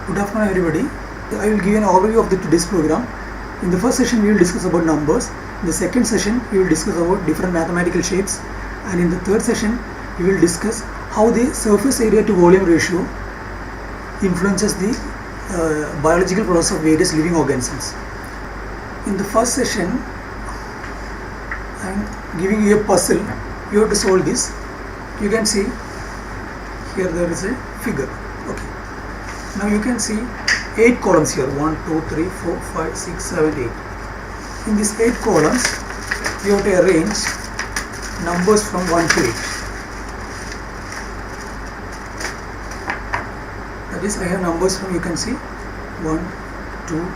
Good afternoon everybody. I will give an overview of today's program. In the first session we will discuss about numbers. In the second session we will discuss about different mathematical shapes, and in the third session we will discuss how the surface area to volume ratio influences the biological process of various living organisms. In the first session I am giving you a puzzle. You have to solve this. You can see here there is a figure. Okay. Now you can see 8 columns here. 1, 2, 3, 4, 5, 6, 7, 8. In these 8 columns, we have to arrange numbers from 1 to 8. That is, I have numbers from, you can see, 1, 2,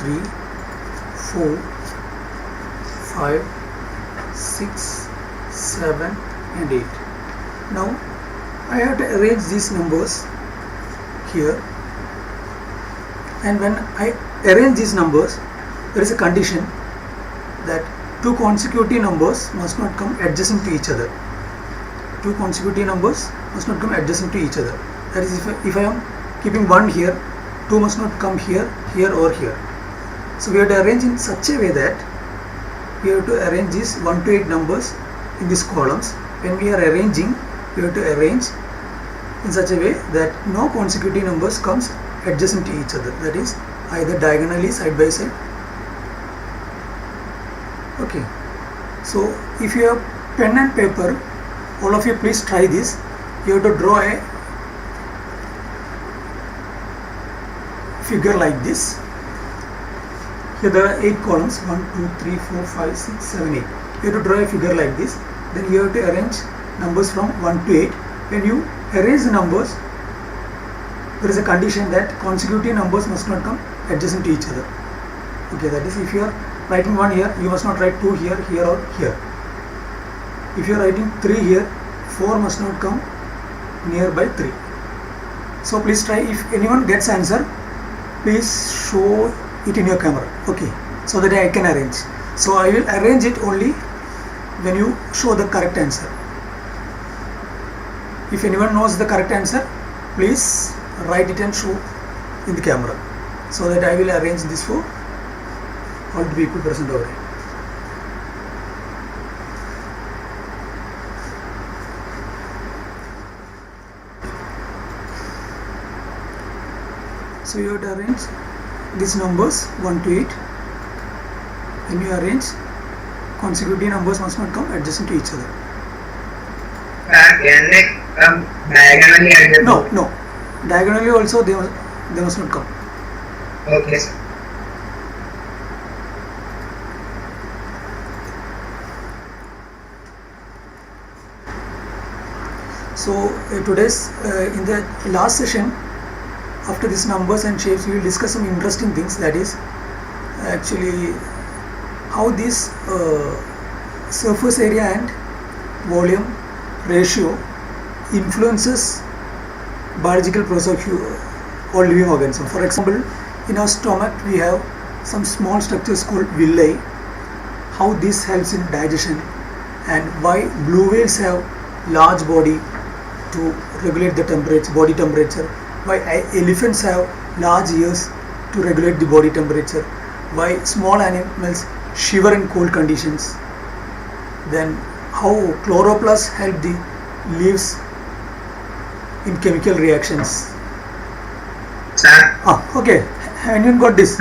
3, 4, 5, 6, 7 and 8. Now, I have to arrange these numbers here, and when I arrange these numbers, there is a condition that two consecutive numbers must not come adjacent to each other. Two consecutive numbers must not come adjacent to each other. That is, if I am keeping 1 here, 2 must not come here, here or here. So we have to arrange in such a way that we have to arrange these 1 to 8 numbers in these columns. When we are arranging, we have to arrange in such a way that no consecutive numbers comes adjacent to each other, that is either diagonally, side by side. Okay, so if you have pen and paper, all of you please try this. You have to draw a figure like this. Here there are 8 columns, 1, 2, 3, 4, 5, 6, 7, 8. You have to draw a figure like this. Then you have to arrange numbers from 1 to 8. When you arrange the numbers, there is a condition that consecutive numbers must not come adjacent to each other. Okay, that is, if you are writing 1 here, you must not write 2 here, here or here. If you are writing 3 here, 4 must not come nearby 3. So please try. If anyone gets answer, please show it in your camera. Okay, so that I can arrange. So I will arrange it only when you show the correct answer. If anyone knows the correct answer, please write it and show in the camera, so that I will arrange this for all the people present over here. So you have to arrange these numbers 1 to 8. When you arrange, consecutive numbers must not come adjacent to each other. Can they come diagonally adjacent? No. Diagonally also they must not come. Okay, sir. So today's in the last session, after these numbers and shapes, we will discuss some interesting things. That is actually how this surface area and volume ratio influences biological process of all living organisms. For example, in our stomach we have some small structures called villi. How this helps in digestion, and why blue whales have large body to regulate the temperature, body temperature. Why elephants have large ears to regulate the body temperature. Why small animals shiver in cold conditions. Then how chloroplasts help the leaves in chemical reactions. Sir? Okay. Anyone got this?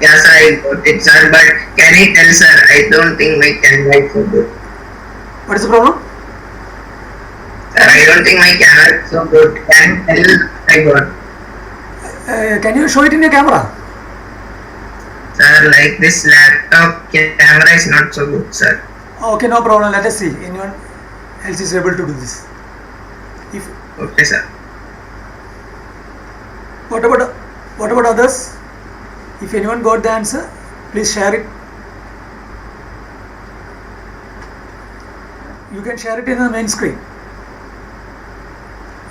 Yes, I got it, sir. But can I tell, sir? I don't think my camera is so good. What is the problem? Sir, I don't think my camera is so good. Can I tell I got? Can you show it in your camera? Sir, like this laptop camera is not so good, sir. Okay, no problem. Let us see. Anyone else is able to do this? If Okay, sir. what about others? If anyone got the answer, please share it. You can share it in the main screen.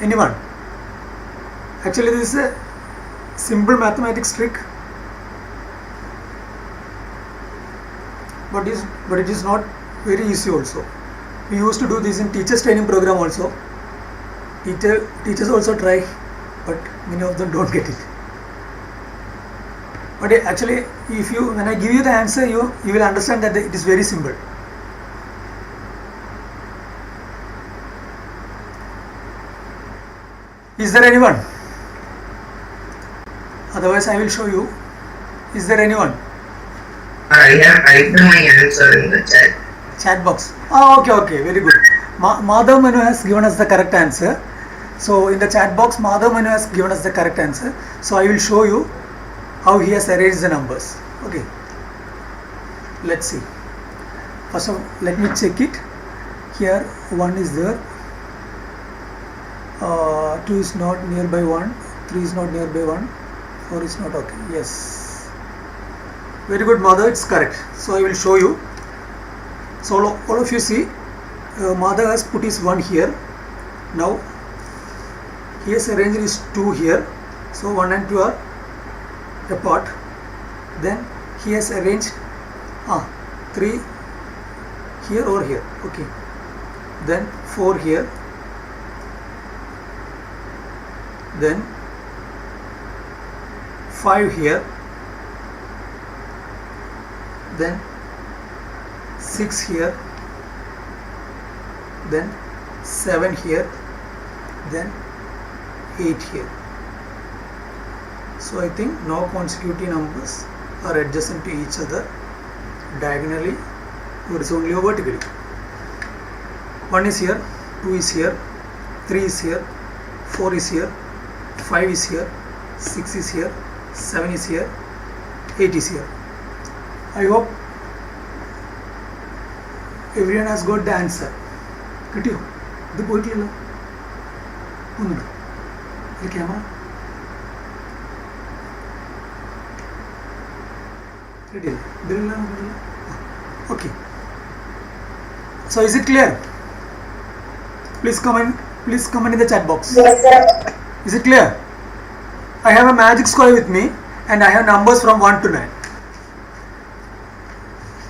Anyone? Actually, this is a simple mathematics trick, but it is not very easy also. We used to do this in teachers training program also. Teachers also try but many of them don't get it. But actually, when I give you the answer, you will understand that it is very simple. Is there anyone? Otherwise, I will show you. Is there anyone? I have typed my answer in the chat. Chat box. Okay, very good. Madhav Manu has given us the correct answer. So in the chat box, Madhav Manu has given us the correct answer. So I will show you how he has arranged the numbers. Okay. Let's see. First of all, let me check it. Here 1 is there. 2 is not nearby 1. 3 is not nearby 1. 4 is not okay. Yes. Very good, Madhav. It's correct. So I will show you. So all of you see, Madhav has put his 1 here. Now he has arranged his 2 here. So 1 and 2 are apart. Then he has arranged 3 here or here. Okay. Then 4 here. Then 5 here. Then 6 here. Then 7 here. Then 8 here. So I think no consecutive numbers are adjacent to each other diagonally, horizontally or vertically. 1 is here, 2 is here, 3 is here, 4 is here, 5 is here, 6 is here, 7 is here, 8 is here. I hope everyone has got the answer. കിട്ടിയോ? ഇത് പോയിട്ടില്ലല്ലോ. ഒന്നുമില്ല. ഒരു camera റെഡിയല്ലേ? ഇതിലെല്ലാം okay. So is it clear? Please comment in the chat box. Yes, sir. Is it clear? I have a magic square with me and I have numbers from 1 to 9.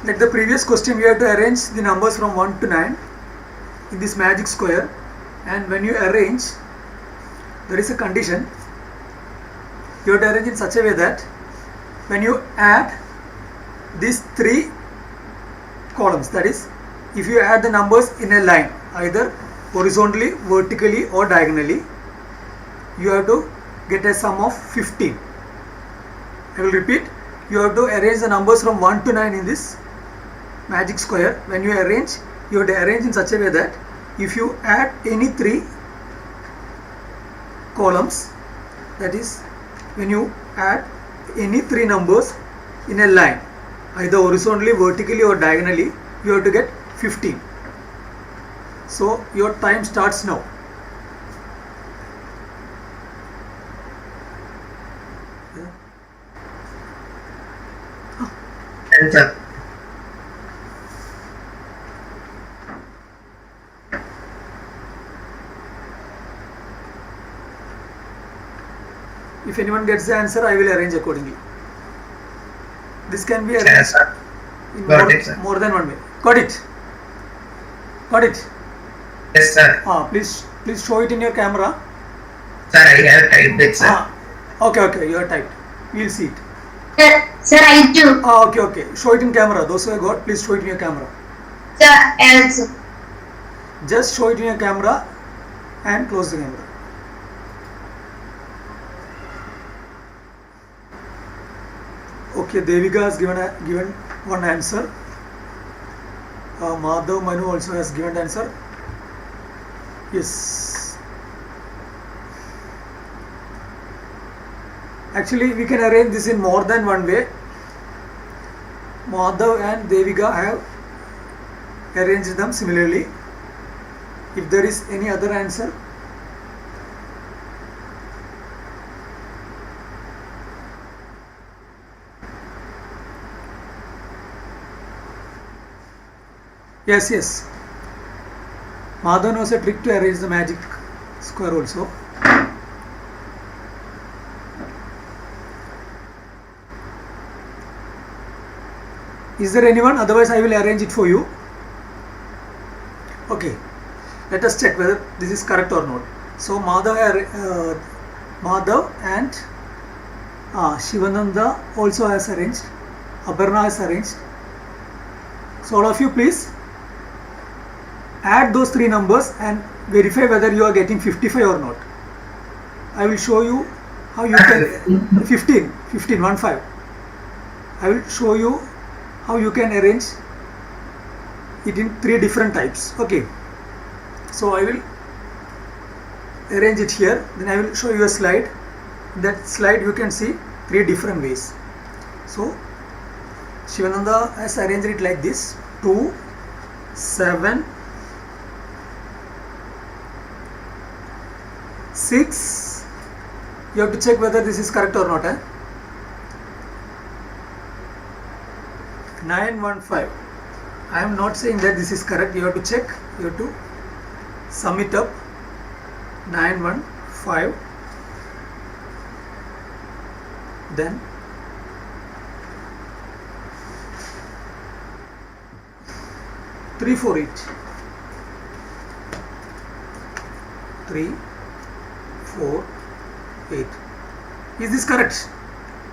Like the previous question, we have to arrange the numbers from 1 to 9 in this magic square, and when you arrange, there is a condition. You have to arrange in such a way that when you add these 3 columns, that is, if you add the numbers in a line, either horizontally, vertically or diagonally, you have to get a sum of 15. I will repeat. You have to arrange the numbers from 1 to 9 in this magic square. When you arrange, you have to arrange in such a way that if you add any 3 columns, that is, when you add any 3 numbers in a line, either horizontally, vertically or diagonally, you have to get 15. So your time starts now. Answer. If anyone gets the answer, I will arrange accordingly. This can be Yes, arranged sir. in Got it, sir. more than one way. Got it? Got it? Yes, sir. Please show it in your camera. Sir, I have typed it, sir. Okay, you are typed. We'll see it. Sir, I do. Okay. Show it in camera. Those who have got, please show it in your camera. Sir, also. Just show it in your camera and close the camera. Okay, Devika has given one answer. Madhav Manu also has given the answer. Yes. Actually, we can arrange this in more than one way. Madhav and Devika have arranged them similarly. If there is any other answer, yes. Madhav knows a trick to arrange the magic square also. Is there anyone? Otherwise, I will arrange it for you. Okay. Let us check whether this is correct or not. So Madhav Madhav and Shivananda also has arranged. Aparna has arranged. So all of you please add those three numbers and verify whether you are getting 55 or not. I will show you how you can 15 1 5. I will show you how you can arrange it in three different types. Okay, so I will arrange it here, then I will show you a slide. That slide you can see three different ways. So Shivananda has arranged it like this: 2 7 6. You have to check whether this is correct or not. 9 1 5. I am not saying that this is correct. You have to check. You have to sum it up. 9 1 5. Then 3 4 8. 3 4 8. Is this correct?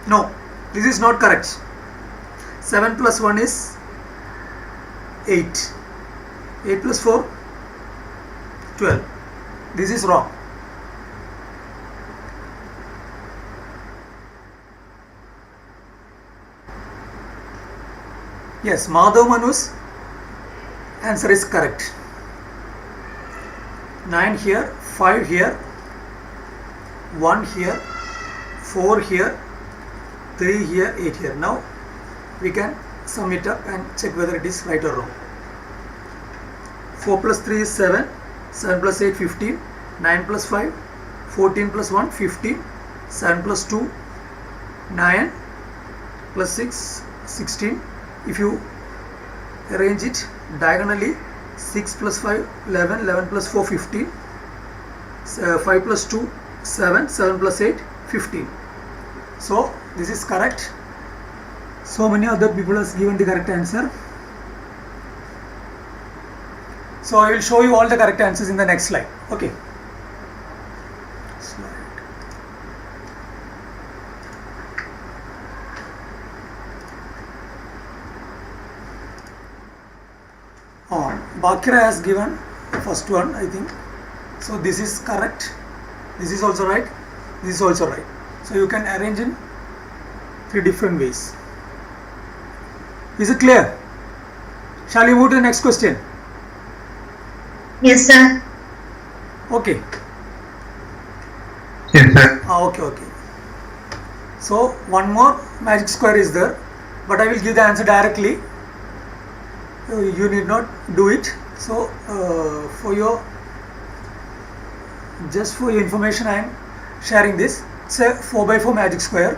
No, this is not correct. 7 plus 1 is 8. 8 plus 4 12. This is wrong. Yes, Madhav Manu's answer is correct. 9 here, 5 here, 1 here, 4 here, 3 here, 8 here. Now we can sum it up and check whether it is right or wrong. 4 plus 3 is 7, 7 plus 8 15, 9 plus 5 14 plus 1 15, 7 plus 2 9 plus 6 16. If you arrange it diagonally, 6 plus 5 11, 11 plus 4 15, 5 plus 2 7, 7 plus 8 15. So this is correct. So many other people has given the correct answer. So I will show you all the correct answers in the next slide. Okay. Slide. Bakira has given the first one, I think. So this is correct. This is also right. This is also right. So you can arrange in three different ways. Is it clear? Shall we move to the next question? Yes, sir. Okay. Yes, sir. Okay. So one more magic square is there, but I will give the answer directly. You need not do it. So for your information, I am sharing this. It's a 4x4 magic square.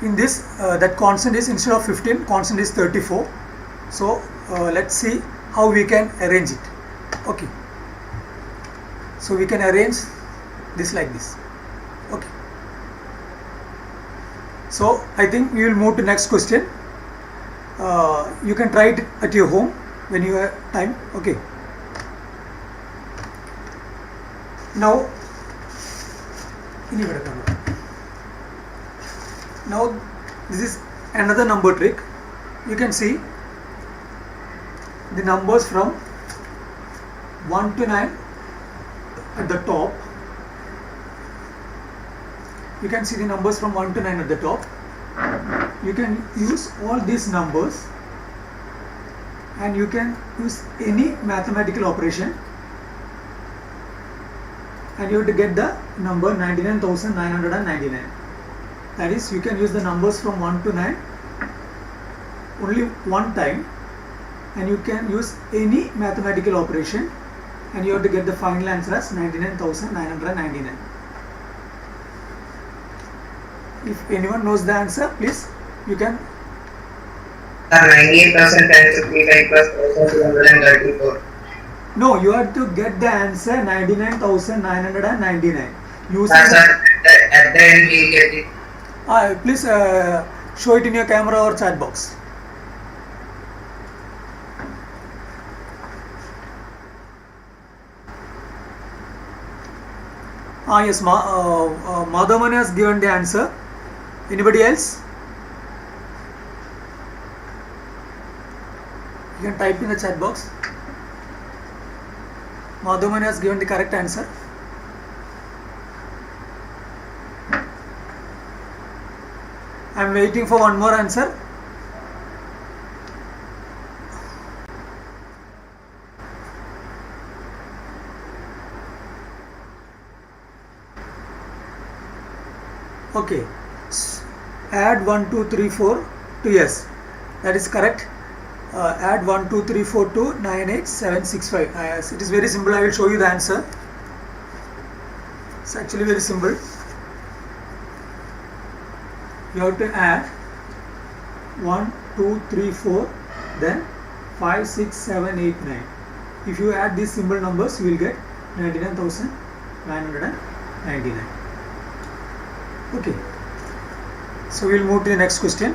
In this, that constant is, instead of 15, constant is 34. So let's see how we can arrange it. Okay. So we can arrange this like this. Okay. So I think we will move to next question. You can try it at your home when you have time. Okay. Now this is another number trick. You can see the numbers from 1 to 9 at the top. You can see the numbers from 1 to 9 at the top. You can use all these numbers and you can use any mathematical operation and you have to get the number 99,999. That is, you can use the numbers from 1 to 9 only one time and you can use any mathematical operation and you have to get the final answer as 99,999. If anyone knows the answer, please, you can. 98,000 times 55 plus 1,234. No, you have to get the answer 99,999. Using Sir, at the end we get it. please show it in your camera or chat box. Yes, Madhavan has given the answer. Anybody else? You can type in the chat box. Madhavan has given the correct answer. I am waiting for one more answer. Okay, add 1 2 3 4 to yes, that is correct. Add 1 2 3 4 to 9 8 7 6 5. Yes, it is very simple. I will show you the answer. It's actually very simple. You have to add 1 2 3 4, then 5 6 7 8 9. If you add these simple numbers, you will get 99,999. Okay, so we will move to the next question.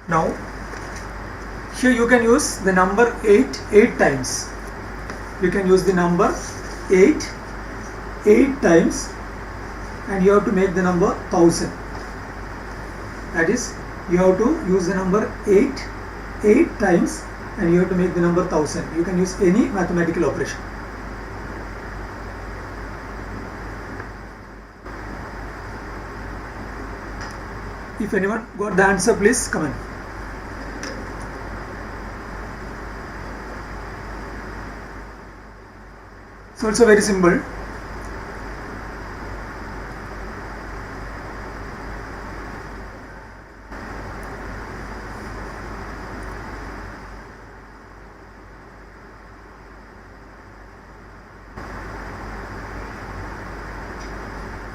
Now here you can use the number 8 times. You can use the number 8 times, and you have to make the number 1000. That is, you have to use the number 8 times, and you have to make the number 1000. You can use any mathematical operation. If anyone got the answer, please comment. So it's very simple.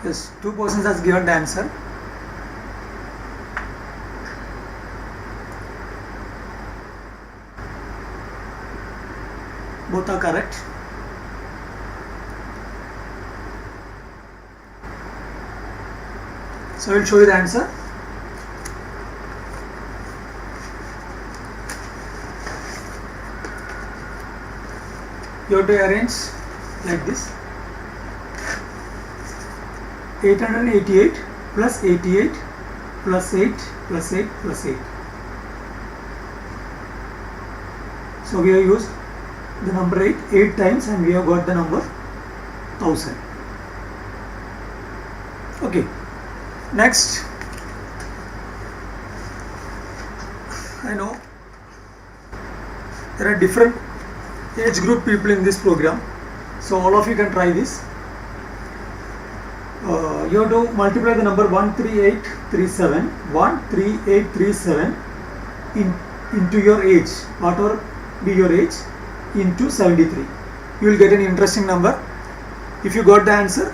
Yes, 2 persons has given the answer. Both are correct. So I will show you the answer. You have to arrange like this: 888 plus 88 plus 8 plus 8 plus 8. So we have used the number 8 times, and we have got the number 1000. Okay, next, I know there are different age group people in this program, so all of you can try this. You have to multiply the number 13837 into your age, whatever be your age, into 73. You will get an interesting number. If you got the answer,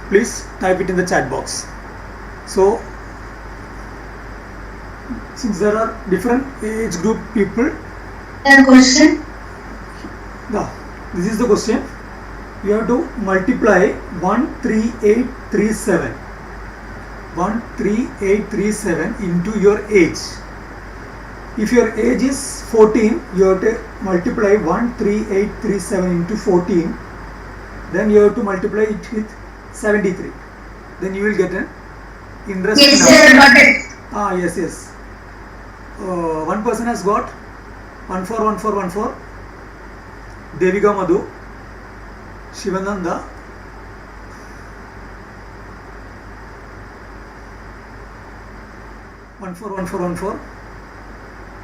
please type it in the chat box. So since there are different age group people, The question. this is the question. You have to multiply 13837 into your age. If your age is 14, you have to multiply 13837 into 14. Then you have to multiply it with 73. Then you will get an interesting Yes, number. sir, got it. Yes. One person has got 141414. Devika Madhu, Shivananda, one four.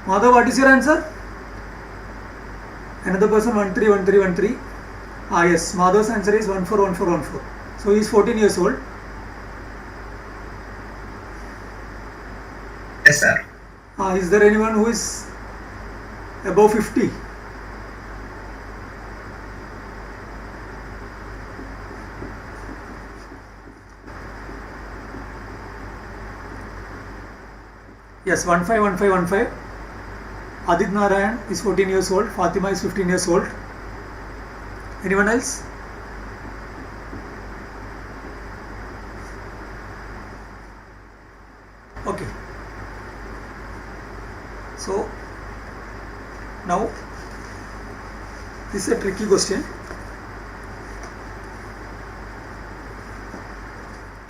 Madhav, what is your answer? Another person 131313. Yes, Madhav's answer is 141414. So he is 14 years old. Yes, sir. Is there anyone who is above 50? Yes, 151515. Adit Narayan is 14 years old. Fatima is 15 years old. Anyone else? Okay. So now This is a tricky question.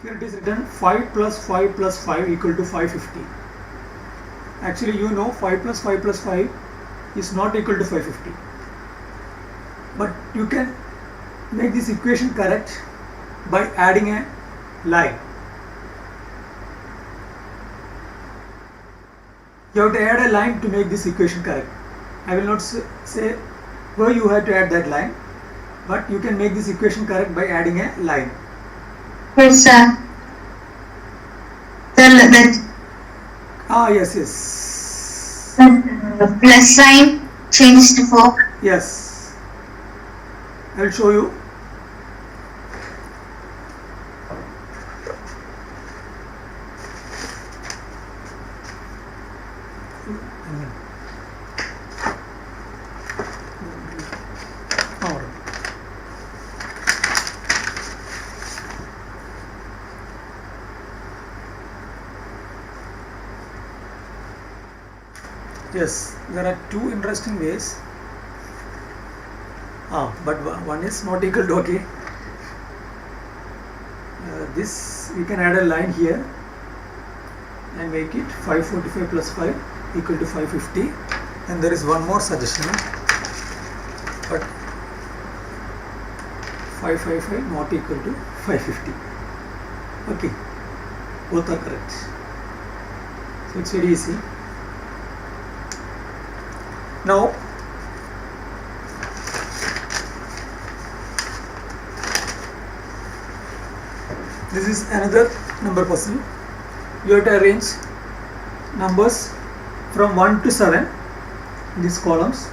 Here it is written 5 plus 5 plus 5 equal to 550. Actually, you know 5 plus 5 plus 5 is not equal to 550. But you can make this equation correct by adding a line. You have to add a line to make this equation correct. I will not say where you have to add that line, but you can make this equation correct by adding a line. Yes, sir. Yes. The plus sign changed to 4. Yes. I will show you. Yes, there are two interesting ways. But one is not equal to okay. This we can add a line here and make it 545 plus 5 equal to 550. And there is one more suggestion, but 555 not equal to 550. Okay, both are correct. So it's very easy. Now, this is another number puzzle. You have to arrange numbers from 1 to 7 in these columns.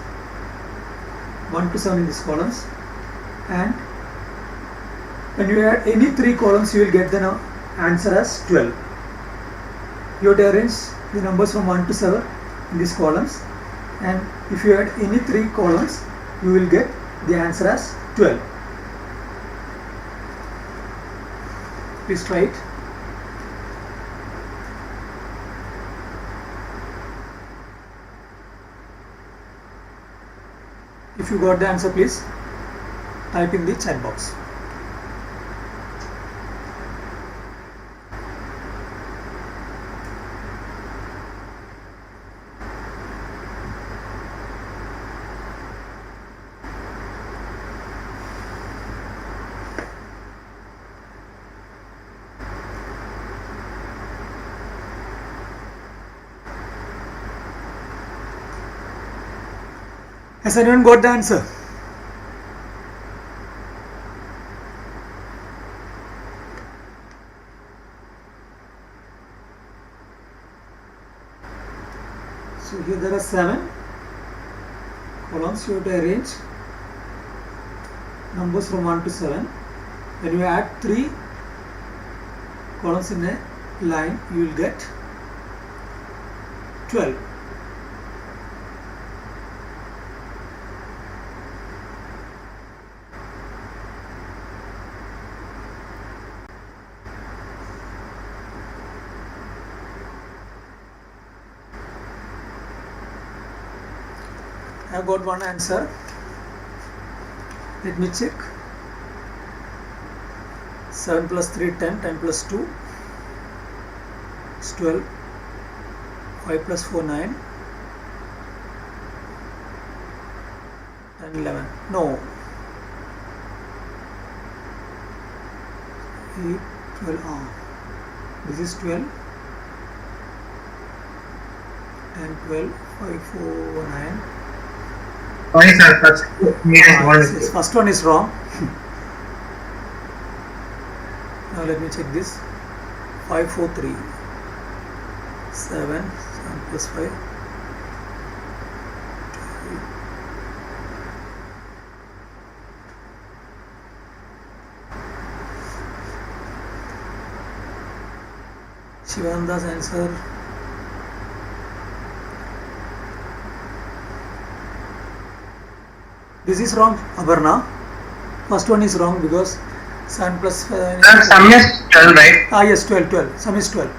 1 to 7 in these columns, and when you add any 3 columns, you will get the answer as 12. You have to arrange the numbers from 1 to 7 in these columns, and if you add any 3 columns, you will get the answer as 12. Please try it. If you got the answer, please type in the chat box. Has anyone got the answer? So here there are 7 columns. You have to arrange numbers from 1 to 7. When you add 3 columns in a line, you will get 12. I have got one answer. Let me check. 7 plus 3, 10, 10 plus 2 is 12, 5 plus 4, 9, and 11. No. 8, 12, this is 12, 10, 12, 5, 4, 9. Sorry, sir. First one is wrong. Now let me check this. 5, 4, 3, 7, 7 plus 5. Shivananda's answer. This is wrong, Aparna. First one is wrong because 7 plus 5. Sir, sum is 12, right? Yes, 12, 12. Sum is 12.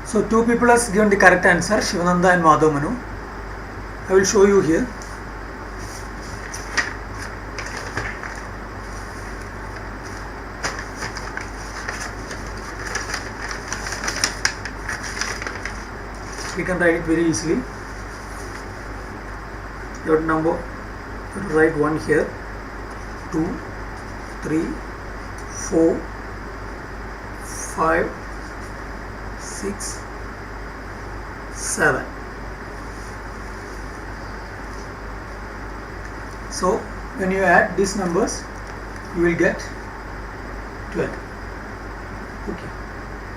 So 2 people has given the correct answer, Shivananda and Madhav Manu. I will show you here. We can write it very easily. Your number, write 1 here, 2, 3, 4, 5, 6, 7. So when you add these numbers, you will get 12. Okay.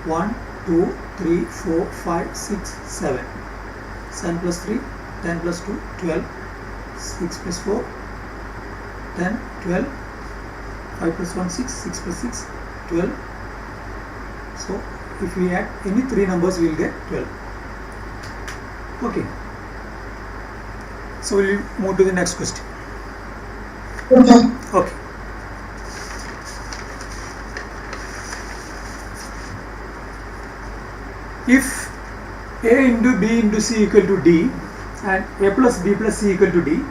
1, 2, 3, 4, 5, 6, 7. 7 plus 3, 10 plus 2, 12. 6 plus 4, 10, 12. 5 plus 1, 6. 6 plus 6, 12. So if we add any 3 numbers, we will get 12. Okay. So we will move to the next question. Okay. Okay. If A into B into C equal to D and A plus B plus C equal to D,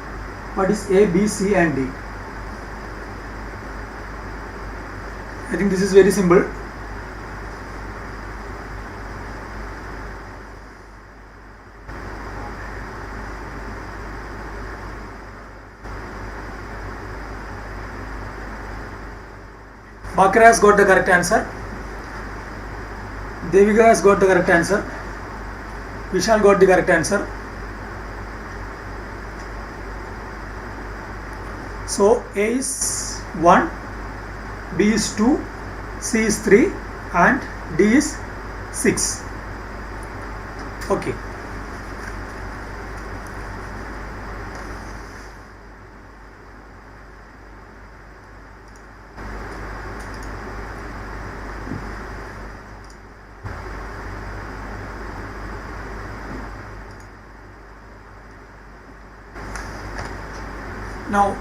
what is A, B, C and D? I think this is very simple. Bakra has got the correct answer. Devika has got the correct answer. Vishal got the correct answer. So A is 1, B is 2, C is 3 and D is 6. Okay. Now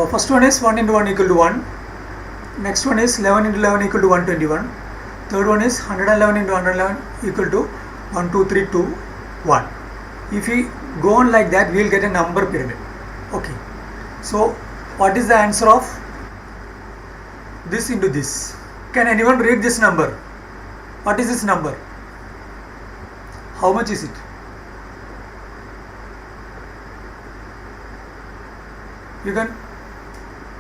first one is 1 into 1 equal to 1. Next one is 11 into 11 equal to 121. Third one is 111 into 111 equal to 1, 2, 3, 2, 1. If we go on like that, we will get a number pyramid. Okay. So what is the answer of this into this? Can anyone read this number? What is this number? How much is it? You can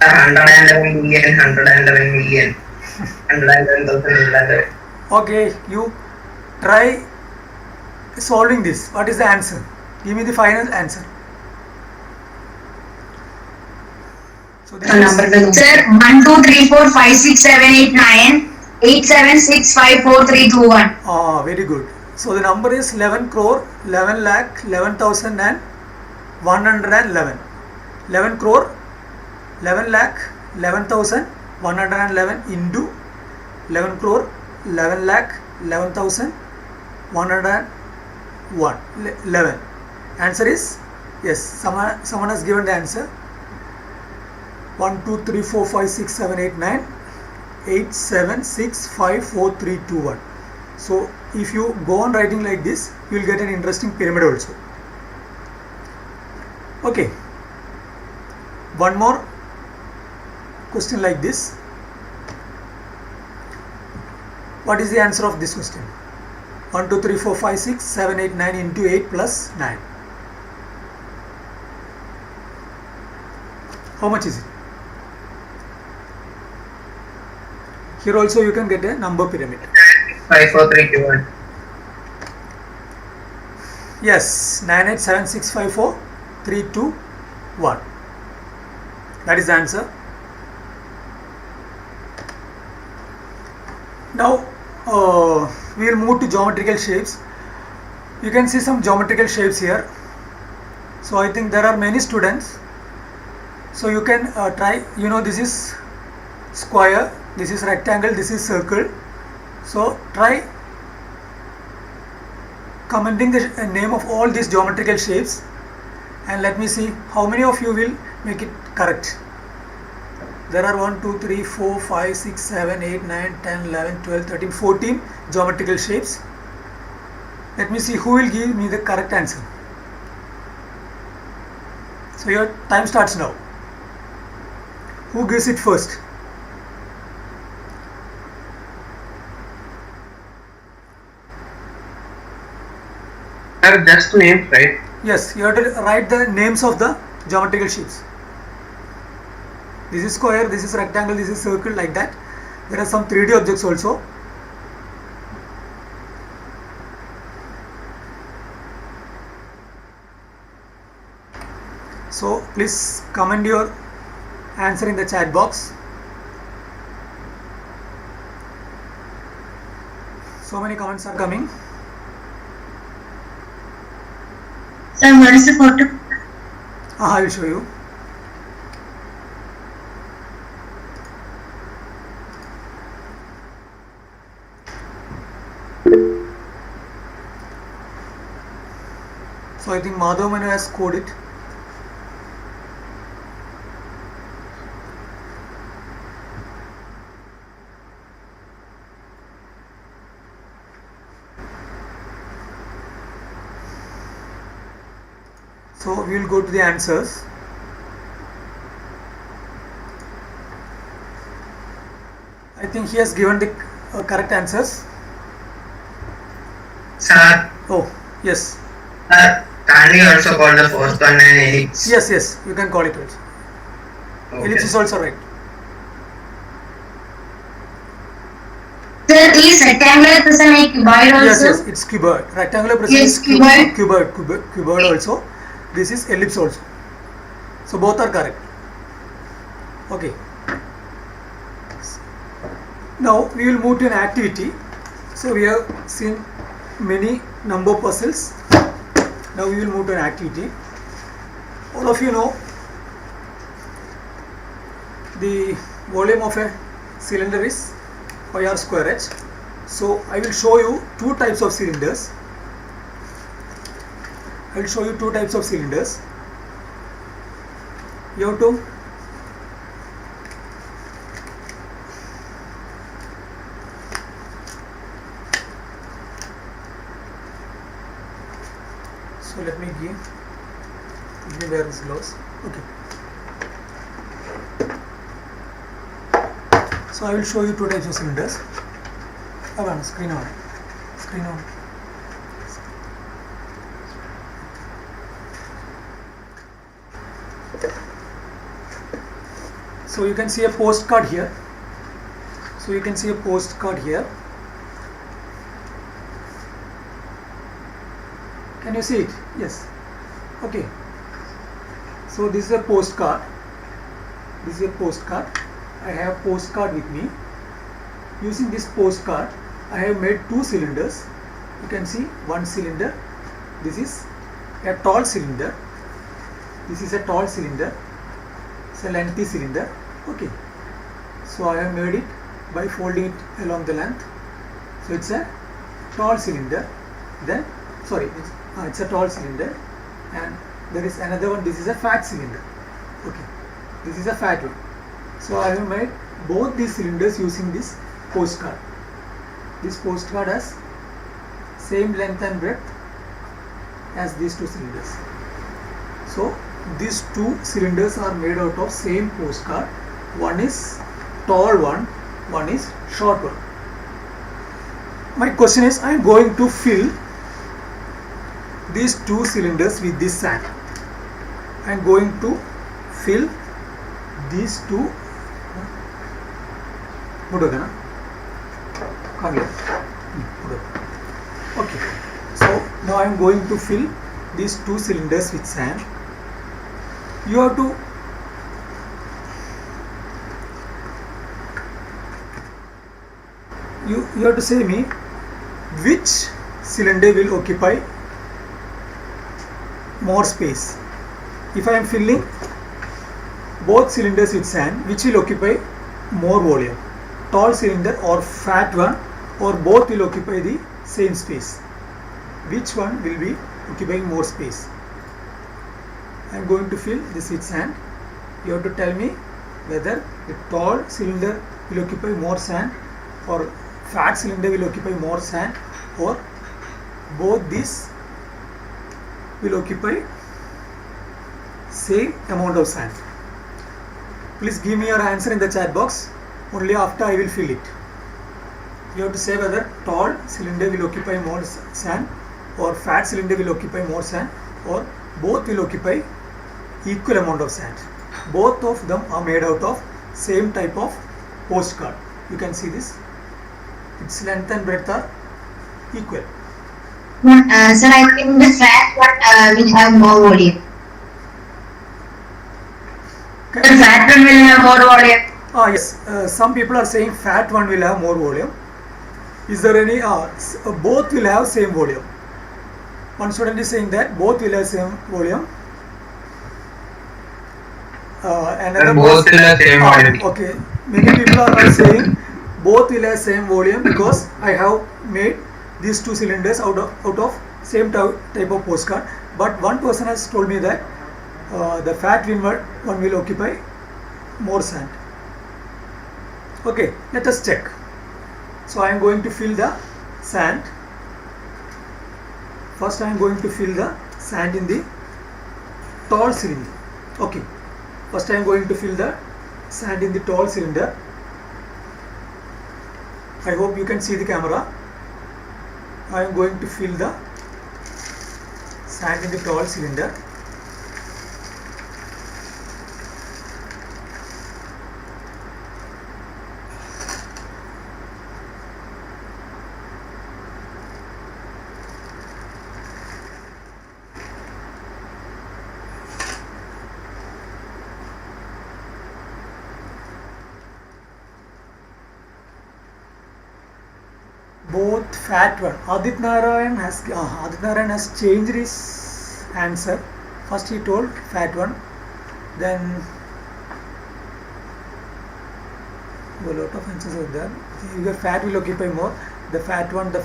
111 million, 111 million, 111,000. Okay, you try solving this. What is the answer? Give me the final answer. So this is Sir, 1, 2, 3, 4, 5, 6, 7, 8, 9, 8, 7, 6, 5, 4, 3, 2, 1. very good. So the number is 11 crore, 11 lakh, 11,000 and 111. 11 crore, 11 lakh, 11,000, 111 into 11 crore, 11 lakh, 11,000, 101. 11. Answer is yes. Someone has given the answer. 1, 2, 3, 4, 5, 6, 7, 8, 9, 8, 7, 6, 5, 4, 3, 2, 1. So if you go on writing like this, you will get an interesting pyramid also. Okay. One more question like this. What is the answer of this question? 1, 2, 3, 4, 5, 6, 7, 8, 9 into 8 plus 9. How much is it? Here also you can get a number pyramid. 5, 4, 3, 2, 1. Yes, 987654321. That is the answer. Now we will move to geometrical shapes. You can see some geometrical shapes here. So I think there are many students. So you can try, this is square, this is rectangle, this is circle. So try commenting the name of all these geometrical shapes and let me see how many of you will make it correct. There are 1, 2, 3, 4, 5, 6, 7, 8, 9, 10, 11, 12, 13, 14 geometrical shapes. Let me see who will give me the correct answer. So your time starts now. Who gives it first? Sir, just names, right? Yes, you have to write the names of the geometrical shapes. This is square, this is rectangle, this is circle, like that. There are some 3D objects also. So please comment your answer in the chat box. So many comments are coming. Sir, what is the photo? I will show you. So I think Madhav Manu has coded it. So we will go to the answers. I think he has given the correct answers. Sir, Oh, yes. can we also call the first one an ellipse? Yes, yes, you can call it also. Ellipse is also right. Sir, is rectangular prism a cuboid also? Yes, yes, it's cuboid. Rectangular prism Yes, is cuboid. cuboid also. This is ellipse also. So both are correct. Okay. Now we will move to an activity. So we have seen many number puzzles. Now we will move to an activity. All of you know the volume of a cylinder is pi r square h. So I will show you two types of cylinders. I will show you two types of cylinders. You have to so let me give me wear this gloves. Okay. So I will show you two types of cylinders. Screen on. Screen on. So you can see a postcard here. So you can see a postcard here. Can you see it? Yes. Okay. So this is a postcard. This is a postcard. I have a postcard with me. Using this postcard, I have made two cylinders. You can see one cylinder. This is a tall cylinder. This is a tall cylinder. It's a lengthy cylinder. Okay. So I have made it by folding it along the length. So it's a tall cylinder. Then, sorry, it's a tall cylinder. And there is another one. This is a fat cylinder. Okay. This is a fat one. So I have made both these cylinders using this postcard. This postcard has same length and breadth as these two cylinders. So these two cylinders are made out of same postcard. One is tall one is short one. My question is, I am going to fill these two cylinders with this sand. I am going to fill these two. Okay. So now I am going to fill these two cylinders with sand. You have to you have to say me which cylinder will occupy more space. If I am filling both cylinders with sand, which will occupy more volume? Tall cylinder or fat one, or both will occupy the same space? Which one will be occupying more space? I am going to fill this with sand. You have to tell me whether the tall cylinder will occupy more sand, or fat cylinder will occupy more sand, or both these will occupy same amount of sand. Please give me your answer in the chat box. Only after I will fill it. You have to say whether tall cylinder will occupy more sand or fat cylinder will occupy more sand, or both will occupy equal amount of sand. Both of them are made out of same type of postcard. You can see this. Its length and breadth are equal. Sir, I think the fat one will have more volume. The fat one will have more volume. Yes, some people are saying fat one will have more volume. Is there any, both will have same volume. One student is saying that both will have same volume. Another Both will have same volume. Okay, many people are saying both will have same volume because I have made these two cylinders out of same type of postcard. But one person has told me that the fat one will occupy more sand. Okay, let us check. So I am going to fill the sand. First I am going to fill the sand in the tall cylinder. Okay, first I am going to fill the sand in the tall cylinder. I hope you can see the camera. I am going to fill the sand in the tall cylinder. Both fat one. Adit Narayan has changed his answer. First he told fat one, then a lot of answers are there. Your fat will occupy more. The fat one, the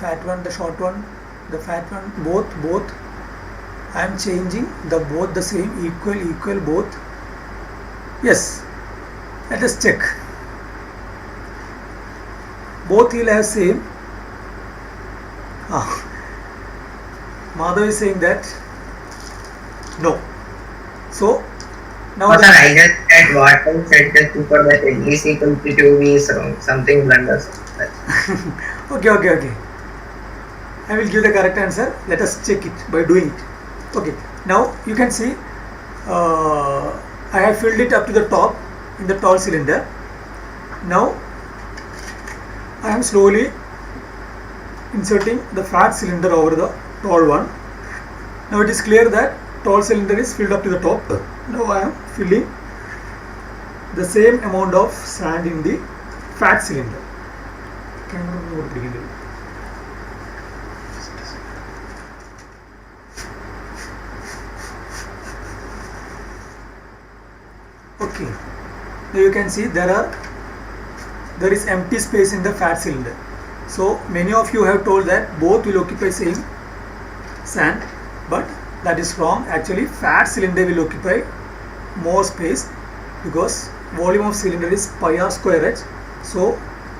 short one, the fat one, both. I am changing the both the same, equal both. Yes. Let us check. Both will have same. Madhav is saying that no. So now Sir, I just said what I said just before that is equal to 2V is wrong. Something blunders. Okay. I will give the correct answer. Let us check it by doing it. Okay. Now you can see I have filled it up to the top in the tall cylinder. Now I am slowly inserting the fat cylinder over the tall one. Now it is clear that tall cylinder is filled up to the top. Now I am filling the same amount of sand in the fat cylinder. Okay. Now you can see there is empty space in the fat cylinder. So many of you have told that both will occupy same sand, but that is wrong. Actually fat cylinder will occupy more space because volume of cylinder is pi r square h. So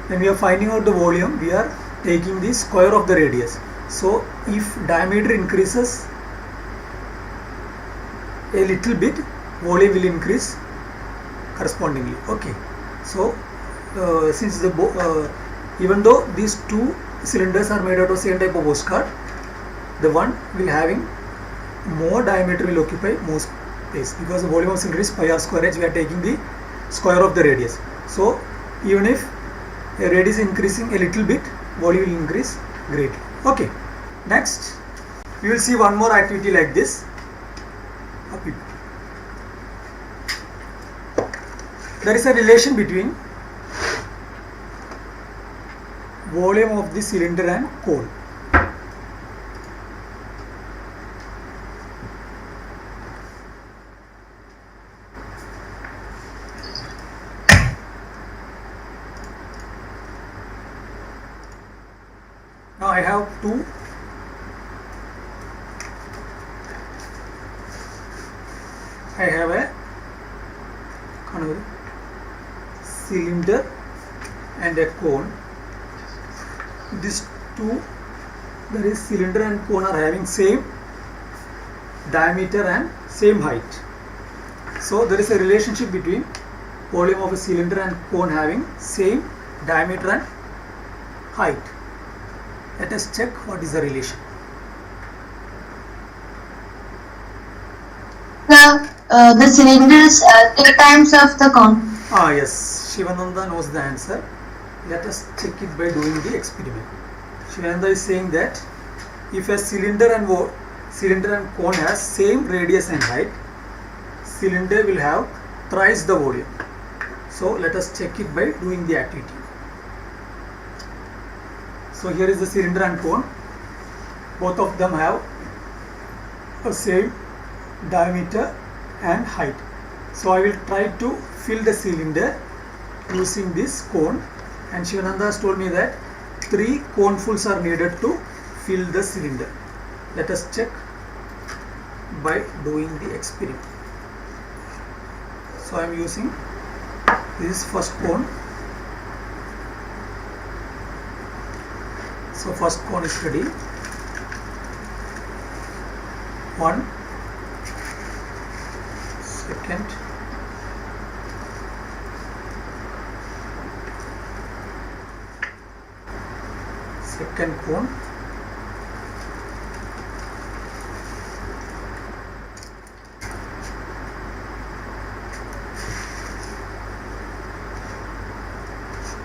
when we are finding out the volume, we are taking the square of the radius. So if diameter increases a little bit, volume will increase correspondingly. Okay. So since the even though these two cylinders are made out of same type of postcard, the one will having more diameter will occupy more space because the volume of cylinder is pi r square h. We are taking the square of the radius. So even if a radius is increasing a little bit, volume will increase greatly. Okay. Next, we will see one more activity like this. There is a relation between volume of the cylinder and cone. Now I have two cylinder and a cone. These two there is cylinder and cone are having same diameter and same height. So there is a relationship between volume of a cylinder and cone having same diameter and height. Let us check what is the relation. The cylinder is 3 times of the cone. Yes, Shivananda knows the answer. Let us check it by doing the experiment. Shivananda is saying that if a cylinder and cone has same radius and height, cylinder will have thrice the volume. So let us check it by doing the activity. So here is the cylinder and cone. Both of them have the same diameter and height. So I will try to fill the cylinder using this cone, and Shivananda has told me that 3 conefuls are needed to fill the cylinder. Let us check by doing the experiment. So I am using this first cone. So first cone is ready. 1, second, second cone,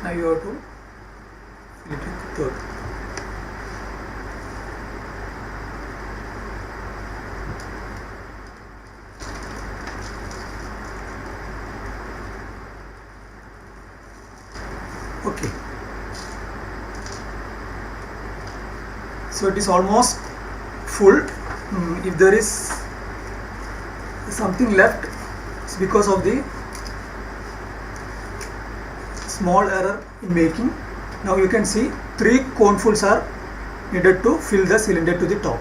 now you have to fill it with third. Okay, so it is almost full. If there is something left, it's because of the small error in making. Now you can see 3 conefuls are needed to fill the cylinder to the top.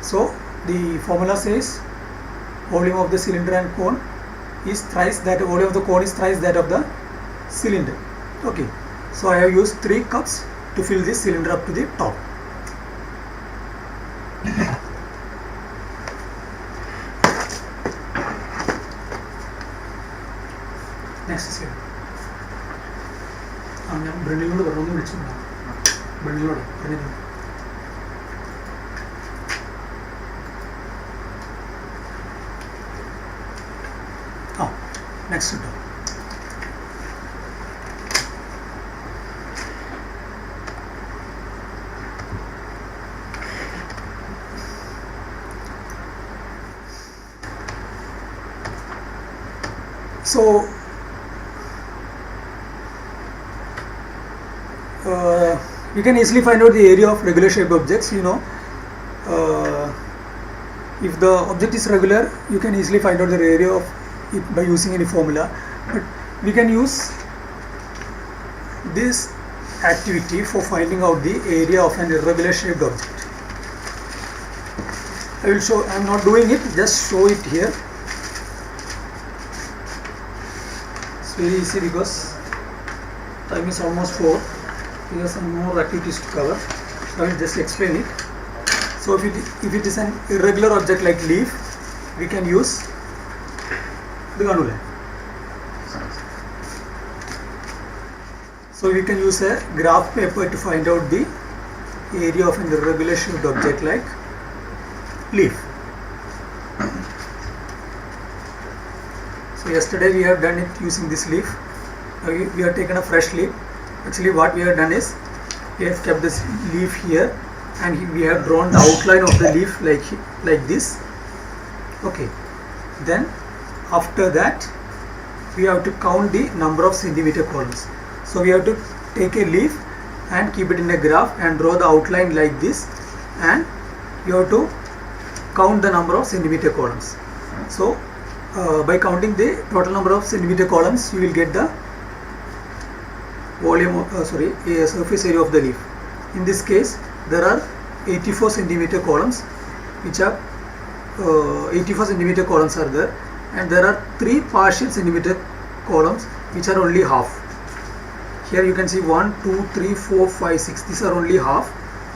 So the formula says volume of the cylinder and cone is thrice that, volume of the cone is thrice that of the cylinder. Okay, so I have used 3 cups to fill this cylinder up to the top. Next is here. ഞാൻ ബ്രണ്ണിനോട് പറഞ്ഞു വിളിച്ചിട്ടുണ്ടാവും. ബ്രണ്ണിനോട് പറഞ്ഞിട്ടുണ്ട്. Next ഉണ്ടോ? So you can easily find out the area of regular shaped objects. You know, if the object is regular, you can easily find out the area of it by using any formula. But we can use this activity for finding out the area of an irregular shaped object. I will show. I am not doing it. Just show it here. It's very easy because time is almost 4. We have some more activities to cover, so I will just explain it. So if it is an irregular object like leaf, we can use the Ganu line. So we can use a graph paper to find out the area of an irregular shaped object like leaf. So yesterday we have done it using this leaf. Now we have taken a fresh leaf. Actually what we have done is we have kept this leaf here and we have drawn the outline of the leaf like this. Okay, then after that we have to count the number of centimeter columns. So we have to take a leaf and keep it in a graph and draw the outline like this, and you have to count the number of centimeter columns. So by counting the total number of centimeter columns, you will get the volume surface area of the leaf. In this case there are 84 centimeter columns which are 84 centimeter columns are there, and there are 3 partial centimeter columns which are only half. Here you can see 1, 2, 3, 4, 5, 6. These are only half.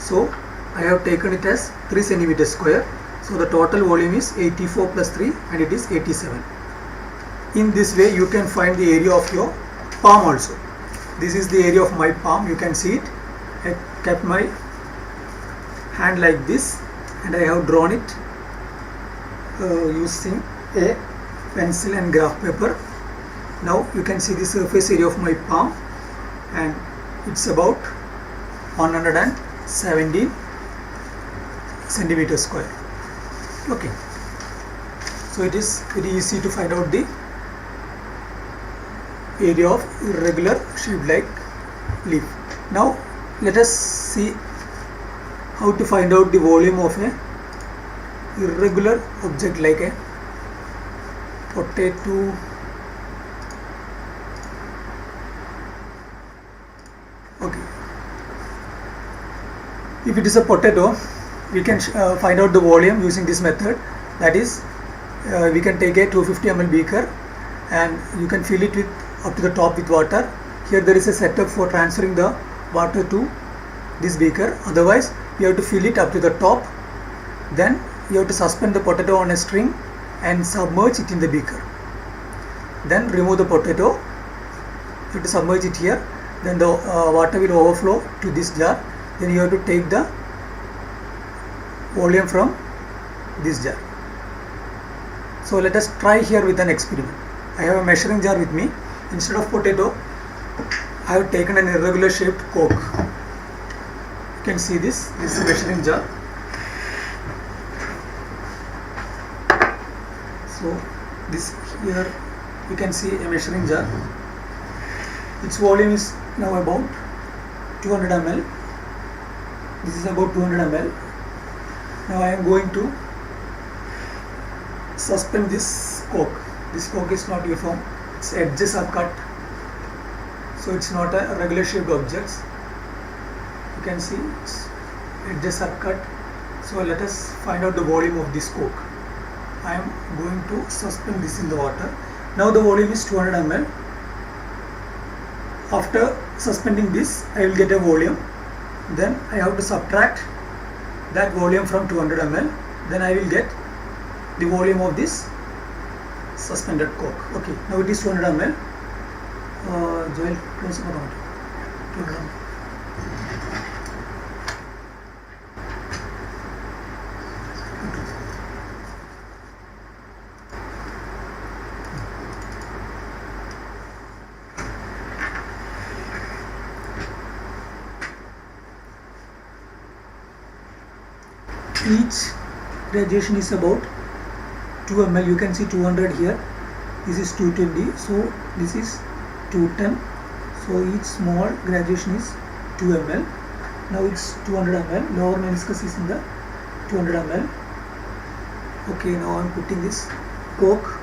So I have taken it as 3 centimeters square. So the total volume is 84 plus 3 and it is 87. In this way you can find the area of your palm also. This is the area of my palm, you can see it. I kept my hand like this and I have drawn it using a pencil and graph paper. Now you can see the surface area of my palm and it's about 117 centimeters square. Okay, so it is very easy to find out the area of irregular shaped like leaf. Now let us see how to find out the volume of a irregular object like a potato. Okay, if it is a potato, we can find out the volume using this method. That is, we can take a 250 ml beaker and you can fill it with up to the top with water. Here there is a setup for transferring the water to this beaker. Otherwise, you have to fill it up to the top. Then you have to suspend the potato on a string and submerge it in the beaker. Then remove the potato. You have to submerge it here. Then the water will overflow to this jar. Then you have to take the volume from this jar. So let us try here with an experiment. I have a measuring jar with me. Instead of potato, I have taken an irregular shaped Coke. You can see this. This is a measuring jar. So this here you can see a measuring jar. Its volume is now about 200 ml. This is about 200 ml. Now I am going to suspend this Coke. This Coke is not uniform. Its edges are cut. So it's not a regular shaped object. You can see its edges are cut. So let us find out the volume of this Coke. I am going to suspend this in the water. Now the volume is 200 ml. After suspending this, I will get a volume. Then I have to subtract that volume from 200 ml. Then I will get the volume of this suspended Coke. Okay, now it is 200 ml. Joel, close the water. 200 ml. Each graduation is about 2 ml. You can see 200 here. This is 220. So this is 210. So each small graduation is 2 ml. Now it's 200 ml. Lower meniscus is in the 200 ml. Okay, now I'm putting this Coke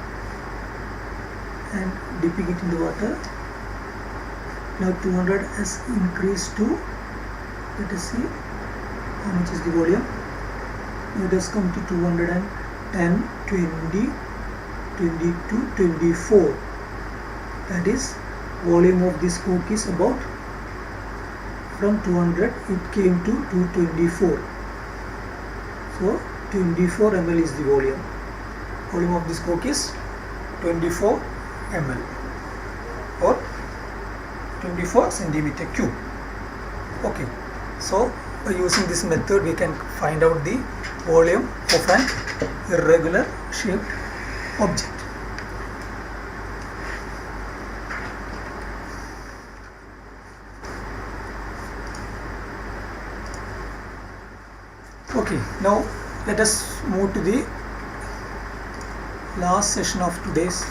and dipping it in the water. Now 200 has increased to, let us see how much is the volume. It has come to 210, 20, 22, 24. That is, volume of this Coke is about, from 200 it came to 224. So 24 ml is the volume. Volume of this Coke is 24 ml or 24 centimeter cube. Okay, so by using this method we can find out the volume of an irregular shaped object. Okay, now let us move to the last session of today's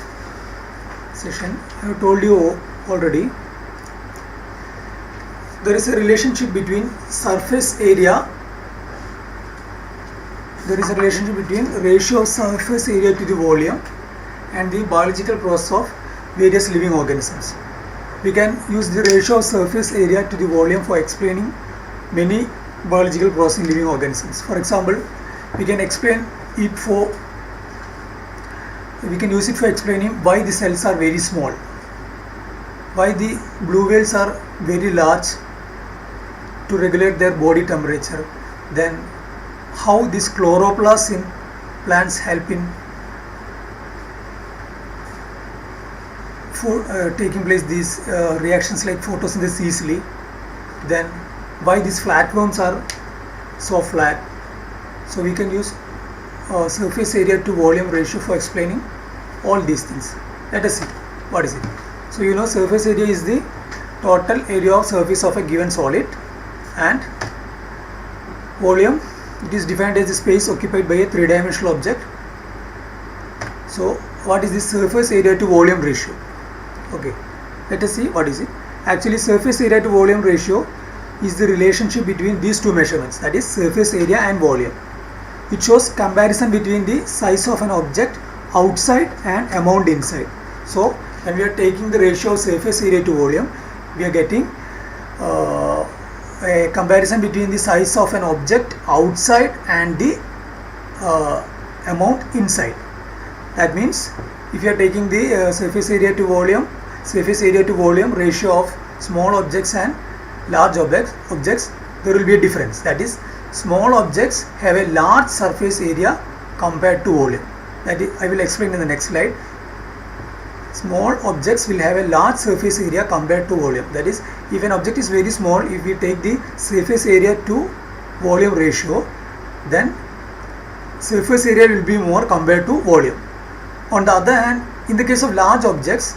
session. I have told you already, there is a relationship between surface area. There is a relationship between ratio of surface area to the volume and the biological process of various living organisms. We can use the ratio of surface area to the volume for explaining many biological processing living organisms. For example, we can use it for explaining why the cells are very small, why the blue whales are very large, to regulate their body temperature. Then how this chloroplasts in plants help in taking place these reactions like photosynthesis easily. Then why these flatworms are so flat. So we can use surface area to volume ratio for explaining all these things. Let us see what is it. So you know, surface area is the total area of surface of a given solid, and volume, it is defined as the space occupied by a three-dimensional object. So what is the surface area to volume ratio? Okay, let us see what is it. Actually, surface area to volume ratio is the relationship between these two measurements, that is surface area and volume. It shows comparison between the size of an object outside and amount inside. So when we are taking the ratio of surface area to volume, we are getting a comparison between the size of an object outside and the amount inside. That means if you are taking the surface area to volume ratio of small objects and large objects, there will be a difference. That is, small objects have a large surface area compared to volume. That is, I will explain in the next slide. Small objects will have a large surface area compared to volume. That is, if an object is very small, if we take the surface area to volume ratio, then surface area will be more compared to volume. On the other hand, in the case of large objects,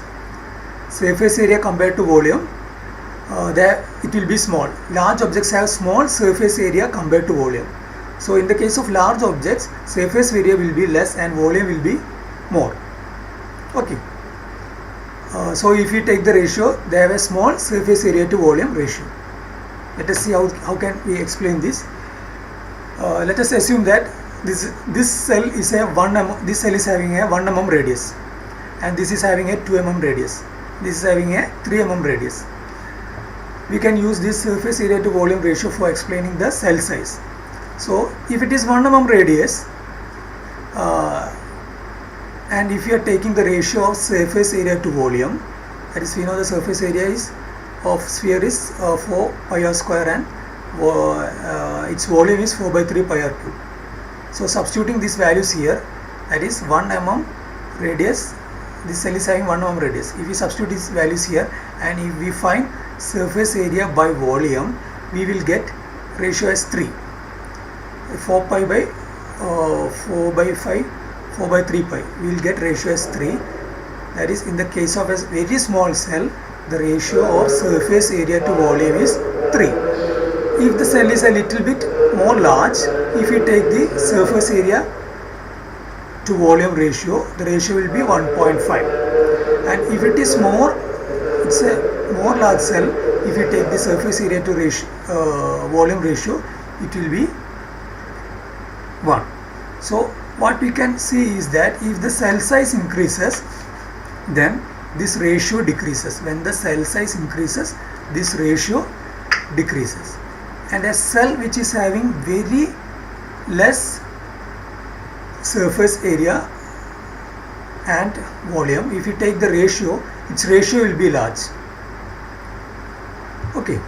surface area compared to volume, it will be small. Large objects have small surface area compared to volume. So in the case of large objects, surface area will be less and volume will be more. Okay. So if you take the ratio, they have a small surface area to volume ratio. Let us see how can we explain this. Let us assume that this cell is a 1 mm, this cell is having a 1 mm radius, and this is having a 2 mm radius. This is having a 3 mm radius. We can use this surface area to volume ratio for explaining the cell size. So if it is 1 mm radius, and if you are taking the ratio of surface area to volume, that is, we know the surface area is of sphere is 4 pi r square, and its volume is 4 by 3 pi r cube. So substituting these values here, that is 1 mm radius, this cell is having 1 mm radius. If we substitute these values here and if we find surface area by volume, we will get ratio as 3. 4 pi by 4 by 5, 4 by 3 pi, we will get ratio as 3. That is, in the case of a very small cell, the ratio of surface area to volume is 3. If the cell is a little bit more large, if we take the surface area to volume ratio, the ratio will be 1.5. And if it is more, it's a more large cell, if you take the surface area to volume ratio, it will be 1. So what we can see is that if the cell size increases, then this ratio decreases. When the cell size increases, this ratio decreases. And a cell which is having very less surface area and volume, if you take the ratio, its ratio will be large. Okay,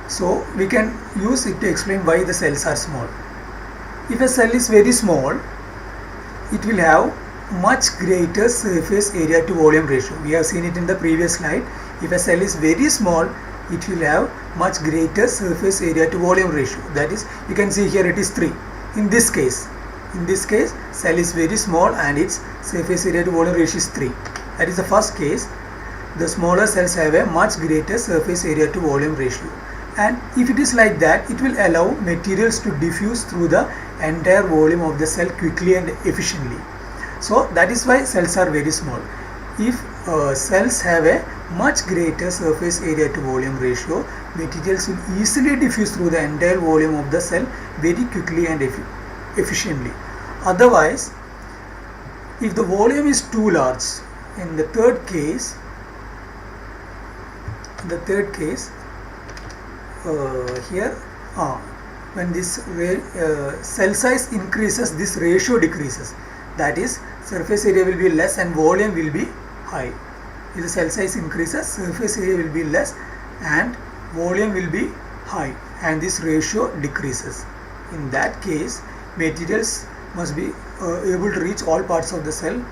so we can use it to explain why the cells are small. If a cell is very small, it will have much greater surface area to volume ratio. We have seen it in the previous slide. If a cell is very small, it will have much greater surface area to volume ratio. That is, you can see here it is 3. In this case, cell is very small and its surface area to volume ratio is 3. That is the first case. The smaller cells have a much greater surface area to volume ratio. And if it is like that, it will allow materials to diffuse through the entire volume of the cell quickly and efficiently. So that is why cells are very small. If cells have a much greater surface area to volume ratio, materials will easily diffuse through the entire volume of the cell very quickly and efficiently. Otherwise, if the volume is too large, in the third case, here when this cell size increases, this ratio decreases. That is, surface area will be less and volume will be high. If the cell size increases, surface area will be less and volume will be high and this ratio decreases. In that case, materials must be able to reach all parts of the cell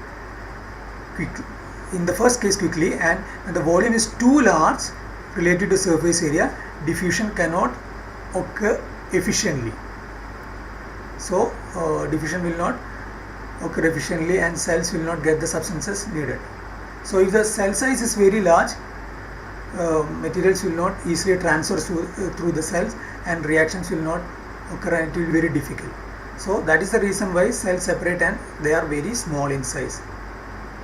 quickly. In the first case quickly, and when the volume is too large related to surface area, diffusion cannot occur efficiently. So diffusion will not occur efficiently and cells will not get the substances needed. So if the cell size is very large, materials will not easily transfer through the cells and reactions will not occur and it will be very difficult. So that is the reason why cells separate and they are very small in size.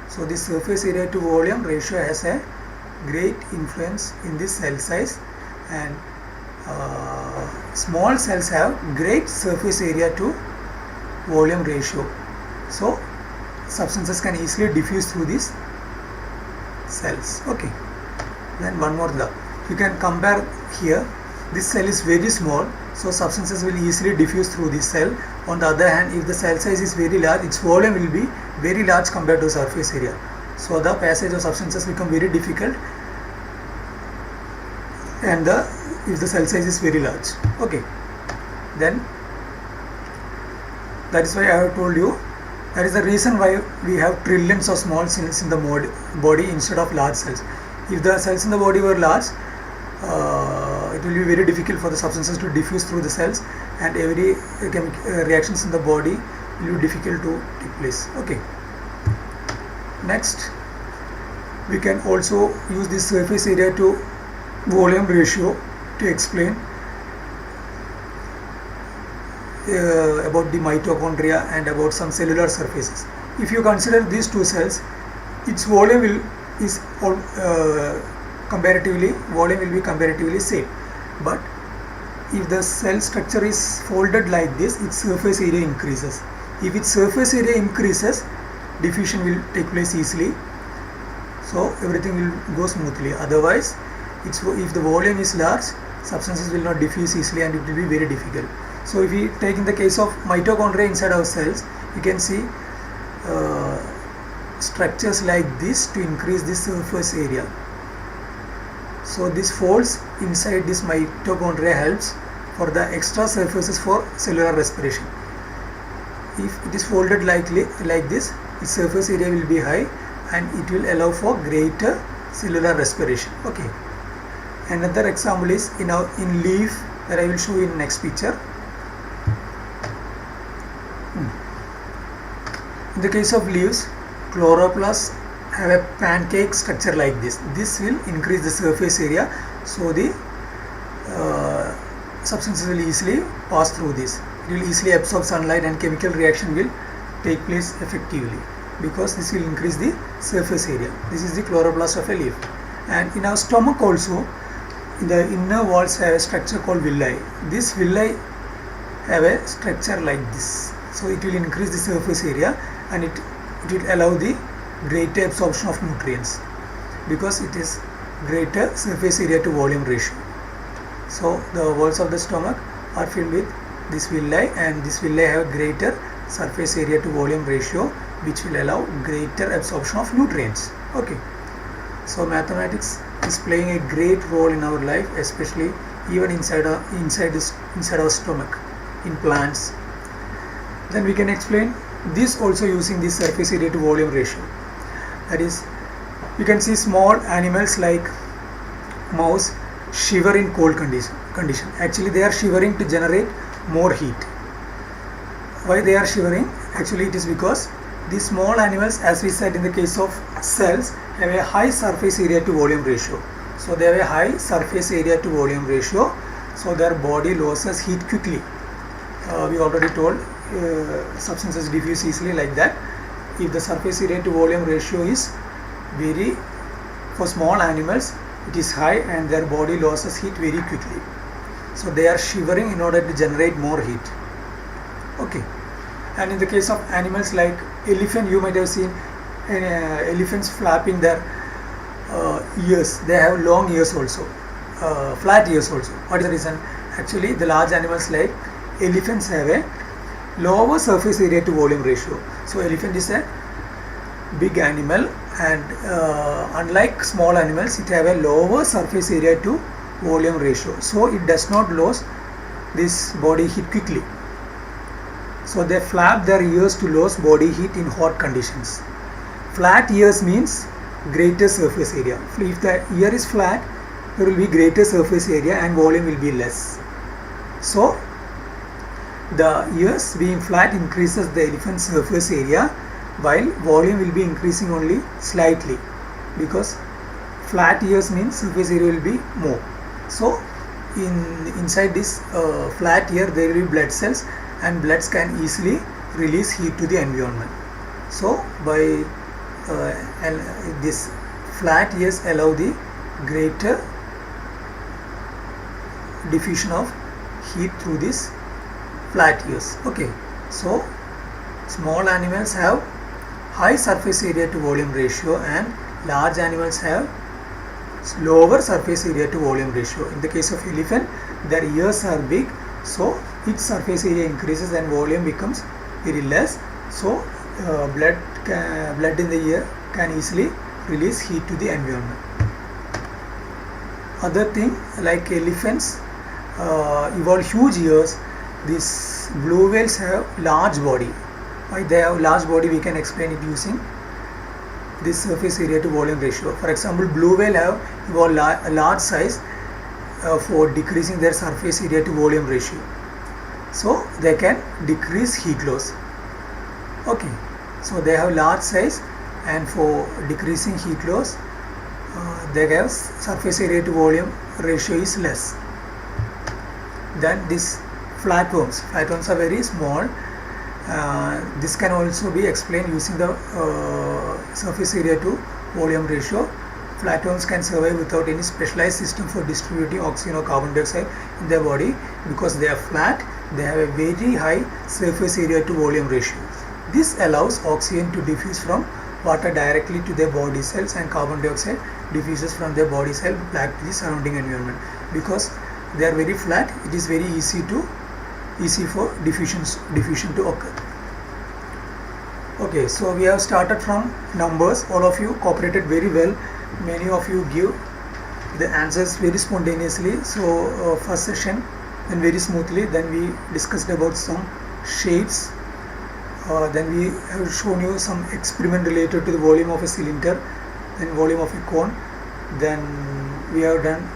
So this surface area to volume ratio has a great influence in this cell size, and small cells have great surface area to volume ratio. So substances can easily diffuse through these cells. Okay. Then one more thing. You can compare here. This cell is very small, so substances will easily diffuse through this cell. On the other hand, if the cell size is very large, its volume will be very large compared to surface area. So the passage of substances become very difficult, and if the cell size is very large. Okay. Then that is why I have told you. That is the reason why we have trillions of small cells in the body instead of large cells. If the cells in the body were large, it will be very difficult for the substances to diffuse through the cells, and every reactions in the body will be difficult to take place. Okay. Next, we can also use this surface area to volume ratio to explain about the mitochondria and about some cellular surfaces. If you consider these two cells, its volume will be comparatively same. But if the cell structure is folded like this, its surface area increases. If its surface area increases, diffusion will take place easily. So everything will go smoothly. Otherwise, if the volume is large, substances will not diffuse easily and it will be very difficult. So if we take in the case of mitochondria inside our cells, you can see structures like this to increase the surface area. So this folds inside this mitochondria helps for the extra surfaces for cellular respiration. If it is folded like this, its surface area will be high and it will allow for greater cellular respiration. Okay. Another example is in leaf that I will show you in next picture. In the case of leaves, chloroplasts have a pancake structure like this. This will increase the surface area, so the substances will easily pass through this. It will easily absorb sunlight and chemical reaction will take place effectively because this will increase the surface area. This is the chloroplast of a leaf. And in our stomach also, in the inner walls have a structure called villi. This villi have a structure like this. So it will increase the surface area and it will allow the greater absorption of nutrients because it is greater surface area to volume ratio. So the walls of the stomach are filled with this villi, and this villi have greater surface area to volume ratio, which will allow greater absorption of nutrients. Okay. So mathematics is playing a great role in our life, especially even inside our stomach in plants. Then we can explain this also using this surface area to volume ratio. That is, you can see small animals like mouse shiver in cold condition. Actually, they are shivering to generate more heat. Why they are shivering? Actually, it is because these small animals, as we said in the case of cells, have a high surface area to volume ratio. So they have a high surface area to volume ratio, so their body loses heat quickly. We already told substances diffuse easily like that. If the surface area to volume ratio is very, for small animals, it is high and their body loses heat very quickly. So they are shivering in order to generate more heat. Okay. And in the case of animals like elephant, you might have seen elephants flapping their ears. They have long ears also, flat ears also. What is the reason? Actually, the large animals like elephants have a lower surface area to volume ratio. So elephant is a big animal, and unlike small animals, it have a lower surface area to volume ratio, so it does not lose this body heat quickly. So they flap their ears to lose body heat in hot conditions. Flat ears means greater surface area. If the ear is flat, there will be greater surface area and volume will be less. So the ears being flat increases the elephant's surface area, while volume will be increasing only slightly, because flat ears means surface area will be more. So inside this flat ear there will be blood cells, and bloods can easily release heat to the environment. So by this flat ears allow the greater diffusion of heat through this flat ears. Okay, so small animals have high surface area to volume ratio, and large animals have lower surface area to volume ratio. In the case of elephant, their ears are big, so its surface area increases and volume becomes very less. So blood in the ear can easily release heat to the environment. Other thing, like elephants evolve huge ears. These blue whales have large body. Why they have large body, we can explain it using this surface area to volume ratio. For example, blue whale have evolved a large size for decreasing their surface area to volume ratio, so they can decrease heat loss. Okay, so they have large size, and for decreasing heat loss, their surface area to volume ratio is less. Then this flatworms are very small. This can also be explained using the surface area to volume ratio. Flatworms can survive without any specialized system for distributing oxygen or carbon dioxide in their body, because they are flat. They have a very high surface area to volume ratio. This allows oxygen to diffuse from water directly to their body cells, and carbon dioxide diffuses from their body cell back to the surrounding environment. Because they are very flat, it is very easy for diffusion to occur. Okay, so we have started from numbers. All of you cooperated very well. Many of you give the answers very spontaneously. So first session went very smoothly. Then we discussed about some shapes. Then we have shown you some experiment related to the volume of a cylinder, then volume of a cone. Then we have done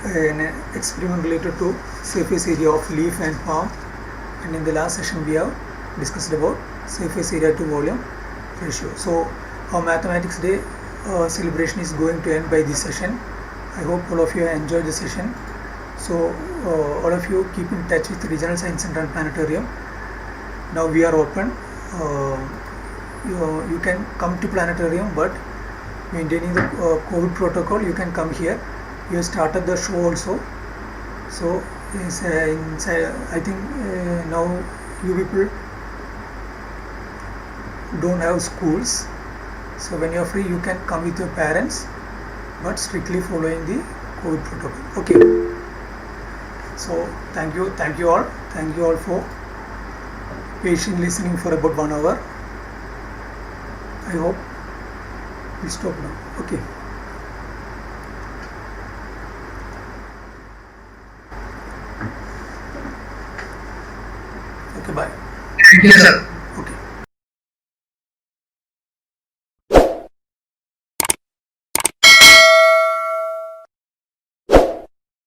an experiment related to surface area of leaf and palm. And in the last session we have discussed about surface area to volume ratio. So our mathematics day celebration is going to end by this session. I hope all of you enjoyed the session. So all of you keep in touch with Regional Science Center and Planetarium. Now we are open. You can come to Planetarium, but maintaining the COVID protocol, you can come here. We have started the show also. So inside, I think now you people don't have schools, so when you are free you can come with your parents, but strictly following the COVID protocol. Okay, so thank you all for patiently listening for about 1 hour. I hope we stop now. Okay. Okay, bye. Thank you, sir.